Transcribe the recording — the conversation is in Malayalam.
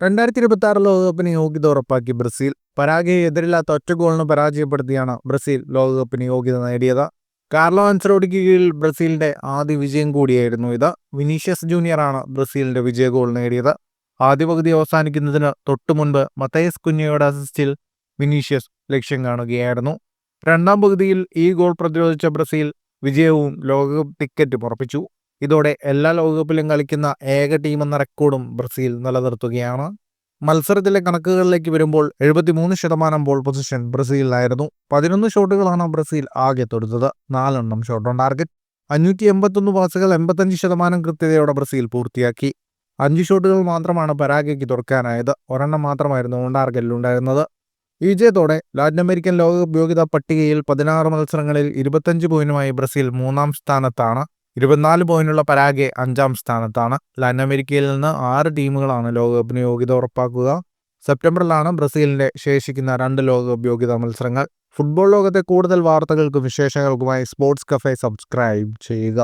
2026 ലോകകപ്പിന് യോഗ്യത ഉറപ്പാക്കി ബ്രസീൽ. പരാഗ്വയെ എതിരില്ലാത്ത ഒറ്റ ഗോളിന് പരാജയപ്പെടുത്തിയാണ് ബ്രസീൽ ലോകകപ്പിന് യോഗ്യത നേടിയത്. കാർലോ അൻസലോട്ടിക്ക് കീഴിൽ ബ്രസീലിന്റെ ആദ്യ വിജയം കൂടിയായിരുന്നു ഇത്. വിനീഷ്യസ് ജൂനിയറാണ് ബ്രസീലിന്റെ വിജയ ഗോൾ നേടിയത്. ആദ്യ പകുതി അവസാനിക്കുന്നതിന് തൊട്ടു മുൻപ് മത്തയസ് കുഞ്ഞയുടെ അസിസ്റ്റിൽ വിനീഷ്യസ് ലക്ഷ്യം കാണുകയായിരുന്നു. രണ്ടാം പകുതിയിൽ ഈ ഗോൾ പ്രതിരോധിച്ച ബ്രസീൽ വിജയവും ലോകകപ്പ് ടിക്കറ്റും ഉറപ്പിച്ചു. ഇതോടെ എല്ലാ ലോകകപ്പിലും കളിക്കുന്ന ഏക ടീമെന്ന റെക്കോർഡും ബ്രസീൽ നിലനിർത്തുകയാണ്. മത്സരത്തിലെ കണക്കുകളിലേക്ക് വരുമ്പോൾ 73% ബോൾ പൊസിഷൻ ബ്രസീലിനായിരുന്നു. 11 ഷോട്ടുകളാണ് ബ്രസീൽ ആകെ തൊടുത്തത്. 4 ഷോട്ട് ഓൺ ടാർഗറ്റ്. 581 പാസുകൾ 85% കൃത്യതയോടെ ബ്രസീൽ പൂർത്തിയാക്കി. 5 ഷോട്ടുകൾ മാത്രമാണ് പരാഗ്വയ്ക്ക് തുറക്കാനായത്. ഒരെണ്ണം മാത്രമായിരുന്നു ഓൺ ടാർഗറ്റിലുണ്ടായിരുന്നത്. ഈ വിജയത്തോടെ ലാറ്റിൻ അമേരിക്കൻ ലോകകപ്പ് യോഗ്യതാ പട്ടികയിൽ 16 മത്സരങ്ങളിൽ 25 പോയിന്റുമായി ബ്രസീൽ 3-ാം സ്ഥാനത്താണ്. 24 പോയിന്റുള്ള പരാഗ്വെ 5-ാം സ്ഥാനത്താണ്. ലാറ്റിൻ അമേരിക്കയിൽ നിന്ന് 6 ടീമുകളാണ് ലോകകപ്പിന് യോഗ്യത ഉറപ്പാക്കുക. സെപ്റ്റംബറിലാണ് ബ്രസീലിന്റെ ശേഷിക്കുന്ന 2 ലോകകപ്പ് യോഗ്യതാ മത്സരങ്ങൾ. ഫുട്ബോൾ ലോകത്തെ കൂടുതൽ വാർത്തകൾക്കും വിശേഷങ്ങൾക്കുമായി സ്പോർട്സ് കഫേ സബ്സ്ക്രൈബ് ചെയ്യുക.